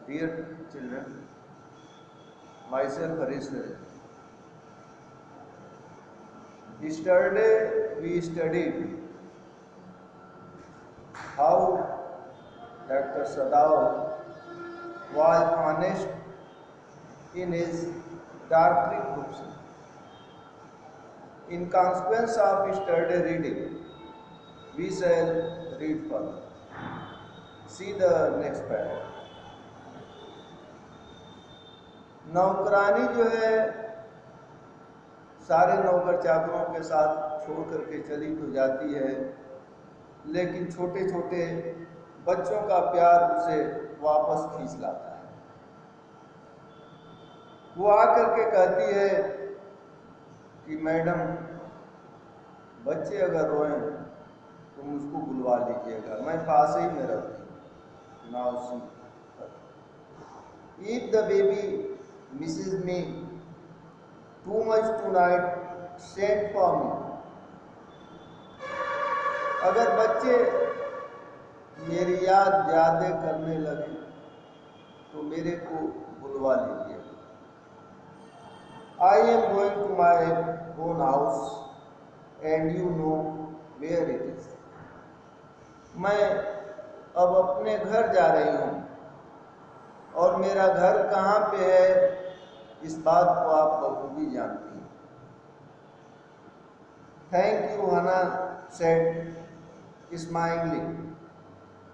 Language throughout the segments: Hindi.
Dear children, myself Harish Raj. Yesterday we studied how Dr. Sadao was honest in his doctrine books. In consequence of yesterday reading, we shall read further. See the next paragraph. नौकरानी जो है सारे नौकर चाकरों के साथ छोड़ करके चली तो जाती है, लेकिन छोटे छोटे बच्चों का प्यार उसे वापस खींच लाता है। वो आकर के कहती है कि मैडम, बच्चे अगर रोएं तो मुझको बुलवा लीजिएगा, मैं पास ही में रहती हूँ। Now see, if the baby misses me too much tonight, send for me. अगर बच्चे मेरी याद ज़्यादा करने लगे तो मेरे को बुलवा लीजिए। I am going to my own house and you know where it is. मैं अब अपने घर जा रही हूँ और मेरा घर कहाँ पे है इस बात को आप बखूबी जानती हैं। थैंक यू, हना सेड स्माइलिंग।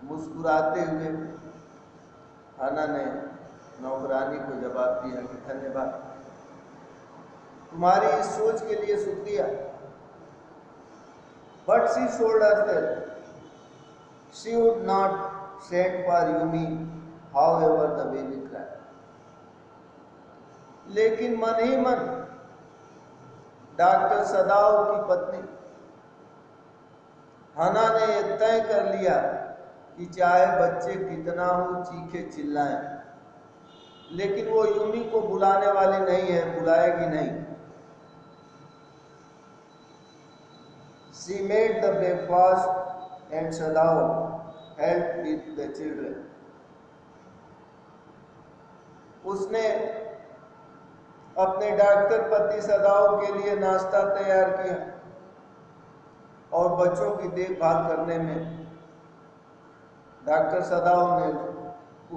मुस्कुराते हुए हना ने नौकरानी को जवाब दिया कि धन्यवाद, तुम्हारी इस सोच के लिए शुक्रिया। But she told her that she would not send for Yumi however the baby cried. लेकिन मन ही मन डॉक्टर सदाओ की पत्नी हना ने यह तय कर लिया कि चाहे बच्चे कितना हो चीखे चिल्लाएं, लेकिन वो यूमी को बुलाने वाली नहीं है, बुलाएगी नहीं। She made the breakfast and Sadao helped with the children. उसने अपने डॉक्टर पति सदाओ के लिए नाश्ता तैयार किया और बच्चों की देखभाल करने में डॉक्टर सदाओ ने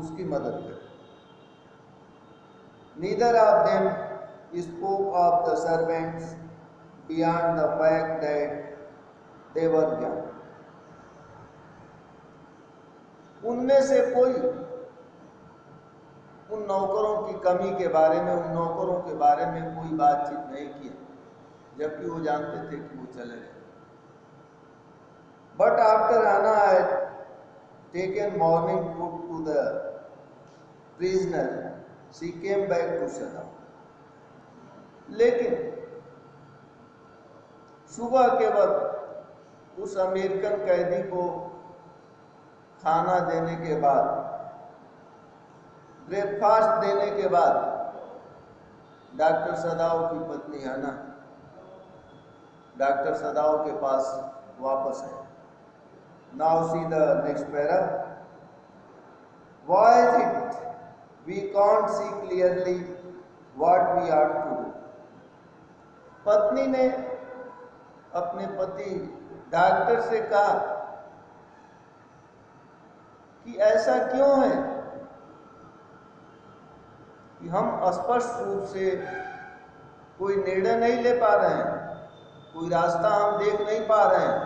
उसकी मदद की। Neither of them spoke of the servants beyond the fact that they were young. उनमें से कोई उन नौकरों की कमी के बारे में, उन नौकरों के बारे में कोई बातचीत नहीं किया, जबकि वो जानते थे कि वो चले गए। But after Hana had taken morning food to the prisoner, she came back to Sadao. लेकिन सुबह के वक्त उस अमेरिकन कैदी को खाना देने के बाद, ब्रेकफास्ट देने के बाद डॉक्टर सदाओ की पत्नी हना डॉक्टर सदाओ के पास वापस है। Now see the next para. Why is it we can't see clearly what we are to do. पत्नी ने अपने पति डॉक्टर से कहा कि ऐसा क्यों है कि हम स्पष्ट रूप से कोई निर्णय नहीं ले पा रहे हैं, कोई रास्ता हम देख नहीं पा रहे हैं,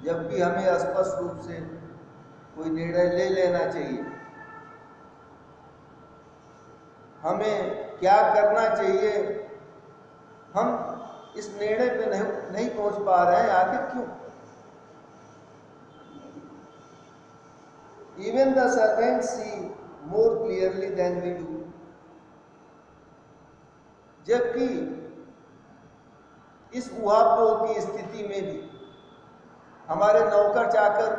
जबकि हमें स्पष्ट रूप से कोई निर्णय ले लेना चाहिए। हमें क्या करना चाहिए, हम इस निर्णय पे नहीं पहुंच पा रहे हैं, आखिर क्यों? Even the servants see more clearly than we do. जबकि इस उहापोह की स्थिति में भी हमारे नौकर चाकर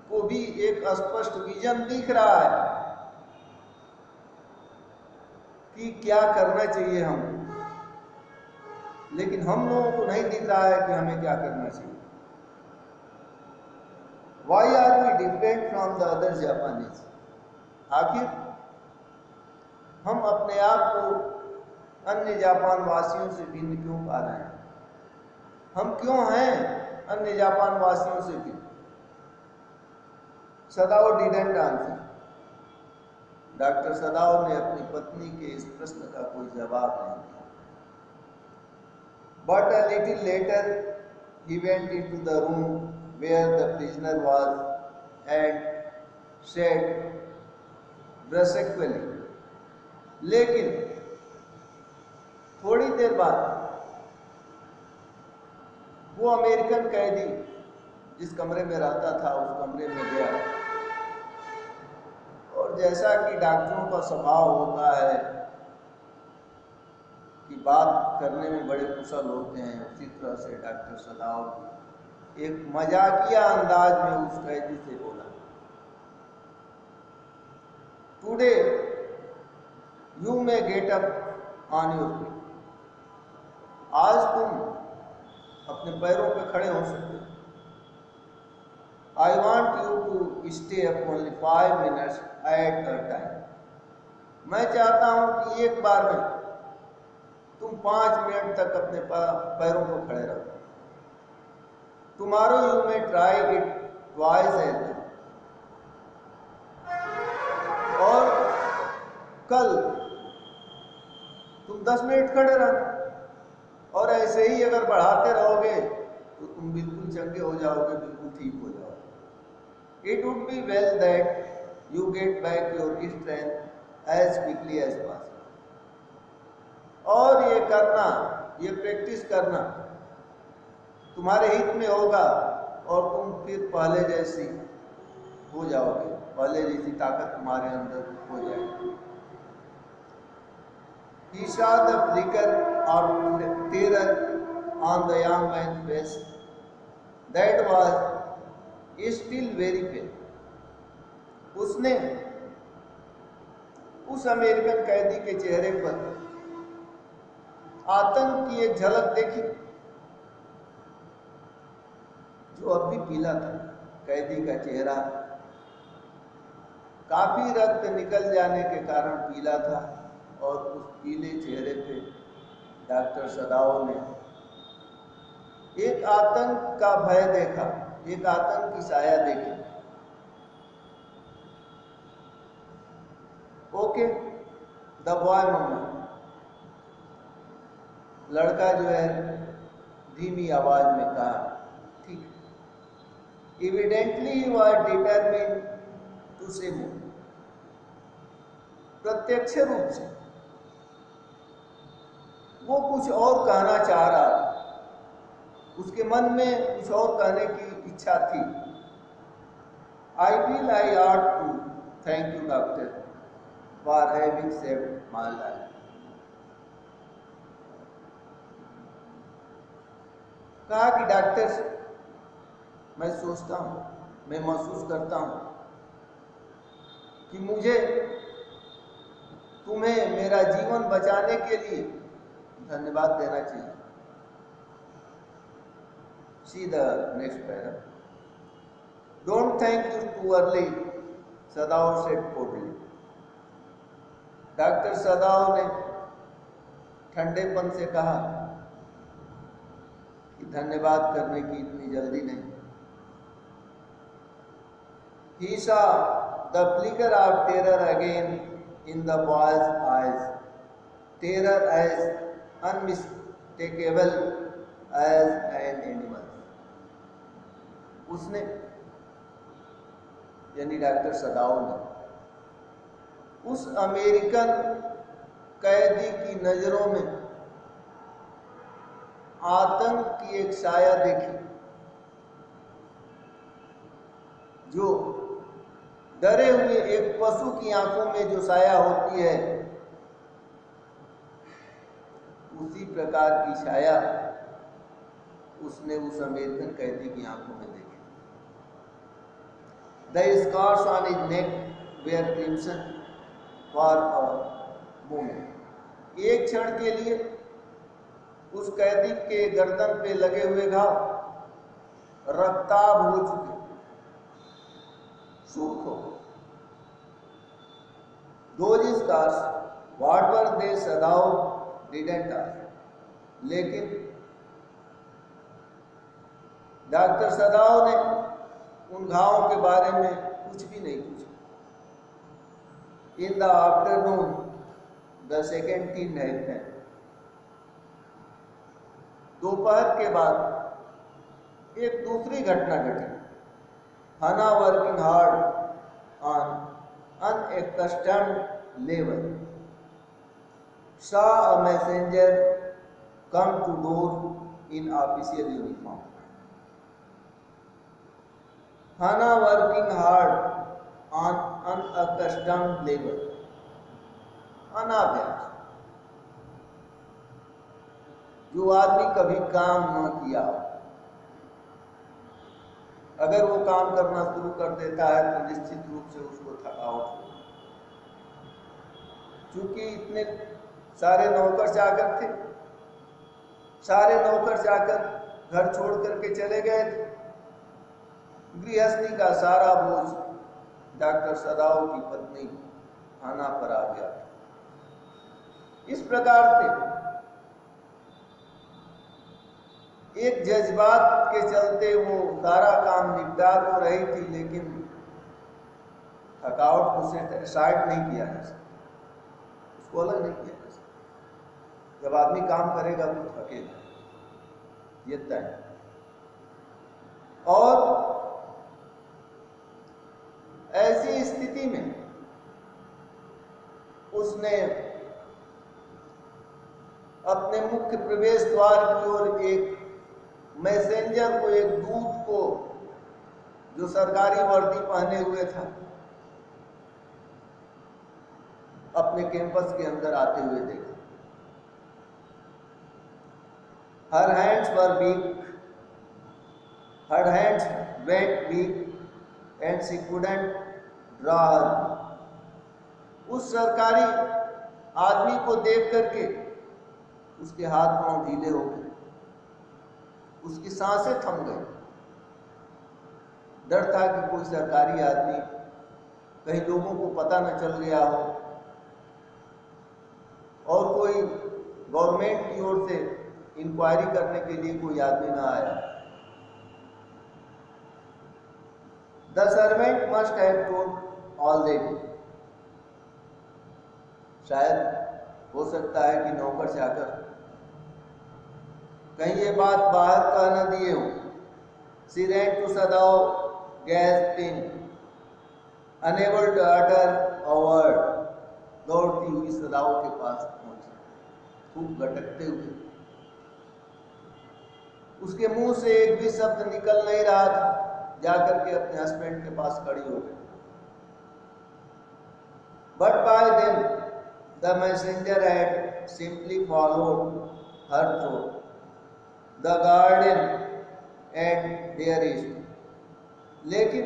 को भी एक स्पष्ट विजन दिख रहा है कि क्या करना चाहिए हम, लेकिन हम लोगों को नहीं दिख रहा है कि हमें क्या करना चाहिए। Why are we different from the other Japanese? आखिर हम अपने आप को अन्य जापान वासियों से भिन्न क्यों पा रहे हैं? हम क्यों हैं अन्य जापान वासियों से भिन्न? सदाओ डिडंट आंसर। डॉक्टर सदाओ ने अपनी पत्नी के इस प्रश्न का कोई जवाब नहीं दिया। But a little later he went into the room where the prisoner was and said brusquely, लेकिन थोड़ी देर बाद वो अमेरिकन कैदी जिस कमरे में रहता था उस कमरे में गया, और जैसा कि डॉक्टरों का स्वभाव होता है कि बात करने में बड़े कुशल होते हैं, उसी तरह से डॉक्टर सदाओ एक मजाकिया अंदाज में उस कैदी से बोला, today you may get up on your feet. आज तुम अपने पैरों पे खड़े हो सकते हो। I want you to stay up only 5 minutes at a time. मैं चाहता हूं कि एक बार में तुम 5 मिनट तक अपने पैरों पर खड़े रहो। Tomorrow you may try it twice as well. और कल तुम 10 मिनट खड़े रहना, और ऐसे ही अगर बढ़ाते रहोगे तो तुम बिल्कुल चंगे हो जाओगे, बिल्कुल ठीक हो जाओगे। It would be well that you get back your strength as quickly as possible. और ये करना, ये प्रैक्टिस करना तुम्हारे हित में होगा, और तुम फिर पहले जैसी हो जाओगे, पहले जैसी ताकत तुम्हारे अंदर हो जाएगी। He saw the flicker of terror on the young man's face that was still very pale. उसने उस अमेरिकन कैदी के चेहरे पर आतंक की एक झलक देखी जो अब भी पीला था। कैदी का चेहरा काफी रक्त निकल जाने के कारण पीला था, और उस पीले चेहरे पे डॉक्टर सदाओ ने एक आतंक का भय देखा, एक आतंक की साया देखी। ओके द बॉय मम्मा, लड़का जो है धीमी आवाज में कहा, ठीक है। Evidently he was determined to say more. प्रत्यक्ष रूप से वो कुछ और कहना चाह रहा था, उसके मन में कुछ और कहने की इच्छा थी। I feel I ought to thank you doctor for having saved my life. कहा कि डॉक्टर, मैं सोचता हूं, मैं महसूस करता हूं कि मुझे तुम्हें मेरा जीवन बचाने के लिए धन्यवाद देना चाहिए। See the next paragraph. Don't thank you too early, Sadao said coldly. Doctor सदाओ ने ठंडेपन से कहा कि धन्यवाद करने की इतनी जल्दी नहीं। He saw the flicker of terror again in the boy's eyes, terror as unmistakable as an animal. उसने, यानी डॉक्टर सदाओ ने, उस अमेरिकन कैदी की नजरों में आतंक की एक साया देखी, जो डरे हुए एक पशु की आंखों में जो साया होती है, उसी प्रकार की छाया उसने उस अमेरिकन कैदी की आंखों में देखी। The scars on his neck were crimson for a moment. एक क्षण के लिए उस कैदी के गर्दन पे लगे हुए घाव रक्ताभ हो चुके, सूख हो। Those scars, what were they? Sadao didn't ask. लेकिन डॉक्टर सदाओ ने उन घावों के बारे में कुछ भी नहीं पूछा। In the afternoon the second thing happened. दोपहर के बाद एक दूसरी घटना घटी। Hana working hard on unaccustomed labour saw a messenger come to door in official uniform. Hana working hard on unaccustomed labor. अनाभ्यास, जो आदमी कभी काम न किया, अगर वो काम करना शुरू कर देता है तो निश्चित रूप से उसको थकावट होगी। चूंकि इतने सारे नौकर चाकर थे, सारे नौकर चाकर घर छोड़ करके चले गए थे। गृहस्थी का सारा बोझ डॉक्टर सदाओ की पत्नी हाना पर आ गया। इस प्रकार से एक जज्बात के चलते वो सारा काम निपटा तो रही थी, लेकिन थकावट को साइड नहीं किया जा सकता, उसको अलग नहीं किया जा सकता। जब आदमी काम करेगा तो थकेगा, ये तय है। और ऐसी स्थिति में उसने अपने मुख्य प्रवेश द्वार की ओर एक मैसेंजर को, एक दूत को, जो सरकारी वर्दी पहने हुए था, अपने कैंपस के अंदर आते हुए देखा। Her hands were weak, her hands went weak and she couldn't draw her. उस सरकारी आदमी को देख करके उसके हाथ पांव ढीले हो गए, उसकी सांसें थम गई। डर था कि कोई सरकारी आदमी, कहीं लोगों को पता न चल गया हो और कोई गवर्नमेंट की ओर से इंक्वायरी करने के लिए कोई आदमी ना आया। The servant must have told already. शायद हो सकता है कि नौकर चाकर कहीं ये बात बाहर कह न दिए हो। She ran to Sadao, gasping, unable to utter a word. दौड़ती हुई सदाओ के पास पहुंची, खूब गटकते हुए। उसके मुंह से एक भी शब्द निकल नहीं रहा था। जाकर के अपने हस्बैंड के पास खड़ी हो गई। But by then the messenger had simply followed her through the garden and there is। लेकिन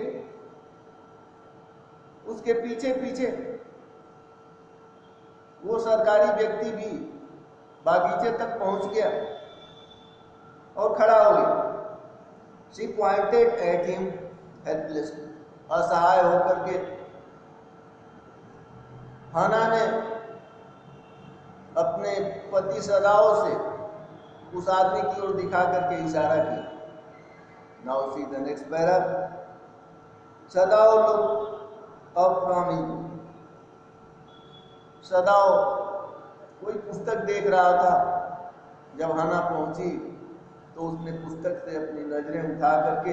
उसके पीछे पीछे वो सरकारी व्यक्ति भी बागीचे तक पहुंच गया और खड़ा हो गया। She pointed at him helplessly। असहाय होकर के हाना ने अपने पति सदाओ से उस आदमी की ओर दिखा करके इशारा किया। Now see the next paragraph। Sadao looked up from him। सदाओ कोई पुस्तक देख रहा था। जब हाना पहुंची तो उसने पुस्तक से अपनी नजरें उठा करके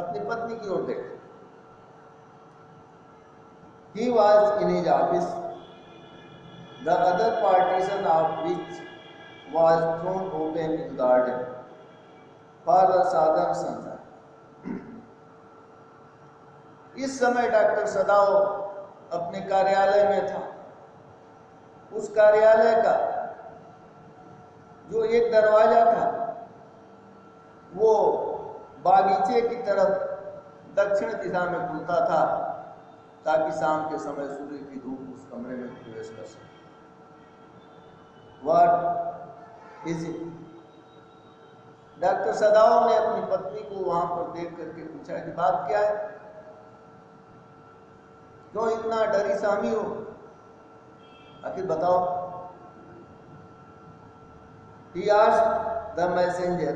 अपनी पत्नी की ओर देखा। He was in his office, the other partition of which was thrown open in the garden for the southern sunshine। इस समय डॉक्टर सदाओ अपने कार्यालय में था। उस कार्यालय का जो एक दरवाजा था वो बागीचे की तरफ दक्षिण दिशा में खुलता था, ताकि शाम के समय सूर्य की धूप उस कमरे में प्रवेश कर सके। What is it? डॉक्टर सदाओ ने अपनी पत्नी को वहां पर देख करके पूछा कि बात क्या है, क्यों इतना डरी सहमी हो? आखिर बताओ। He asked the messenger,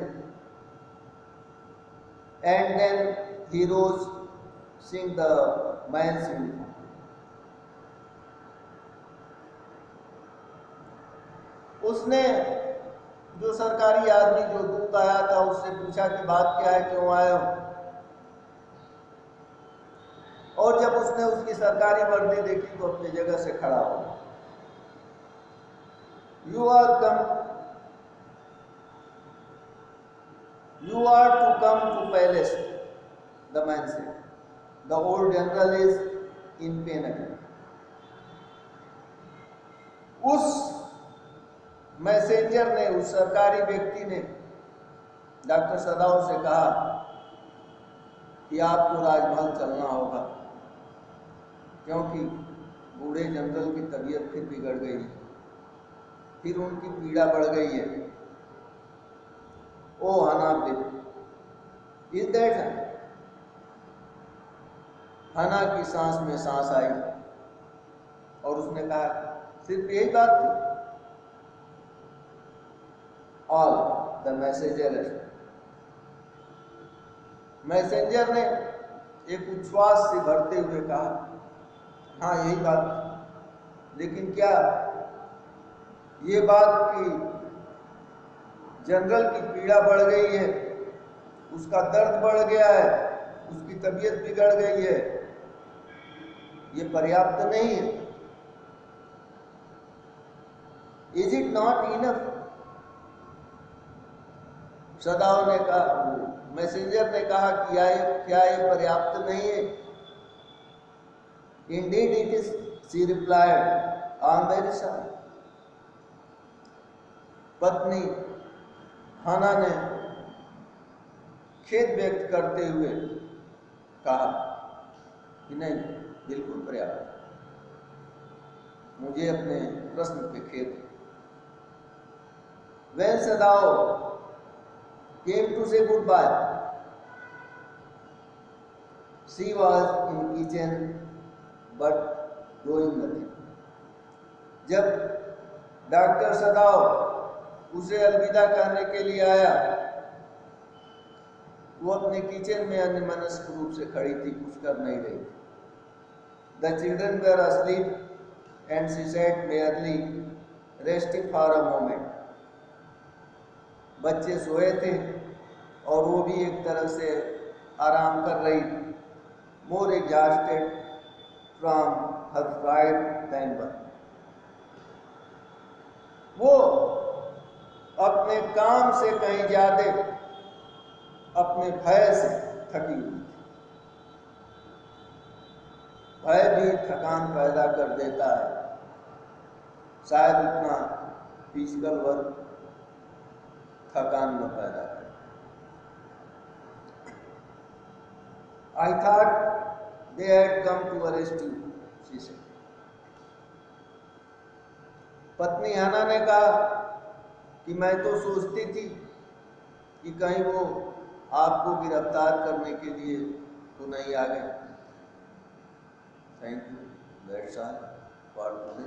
and then he rose, seeing the man's uniform. उसने जो सरकारी आदमी जो दूत आया था उससे पूछा कि बात क्या है, क्यों आए हो। और जब उसने उसकी सरकारी वर्दी देखी तो अपनी जगह से खड़ा हो। You are to come to palace, the man said, the old general is in pain again. उस मैसेंजर ने, उस सरकारी व्यक्ति ने डॉक्टर सदाओ से कहा कि आपको राजमहल चलना होगा, क्योंकि बूढ़े जनरल की तबीयत फिर बिगड़ गई है, फिर उनकी पीड़ा बढ़ गई है। ओ हना बिल, इज दैट? हना की सांस में सांस आई और उसने कहा सिर्फ यही बात थी। ऑल द मैसेंजर ने एक उच्छ्वास से भरते हुए कहा, हाँ यही बात। लेकिन क्या ये बात कि जनरल की पीड़ा बढ़ गई है, उसका दर्द बढ़ गया है, उसकी तबीयत बिगड़ गई है, ये पर्याप्त नहीं है? Is it not enough? Sadao ने कहा, मैसेंजर ने कहा कि क्या ये पर्याप्त नहीं है? Indeed it is, she replied, I am very sorry. पत्नी हना ने खेद व्यक्त करते हुए कहा कि नहीं, बिल्कुल पर्याप्त, मुझे अपने प्रश्न पे खेद। When Sadao came to say goodbye, she was in kitchen but doing nothing. जब डॉक्टर सदाओ उसे अलविदा कहने के लिए आया, वो अपने किचन में अन्यमनस्क रूप से खड़ी थी, कुछ कर नहीं रही थी। The children were asleep and she sat merely resting for a moment. बच्चे सोए थे और वो भी एक तरह से आराम कर रही थी। More exhausted from her fright than birth. वो अपने काम से कहीं ज्यादा अपने भय से थकी हुई थी। भय भी थकान पैदा कर देता है, शायद उतना फिजिकल वर्क थकान न पैदा करे। I thought they had come to arrest you, she said. पत्नी हना ने कहा कि मैं तो सोचती थी कि कहीं वो आपको गिरफ्तार करने के लिए तो नहीं आ गए। Thank you, that's all for today.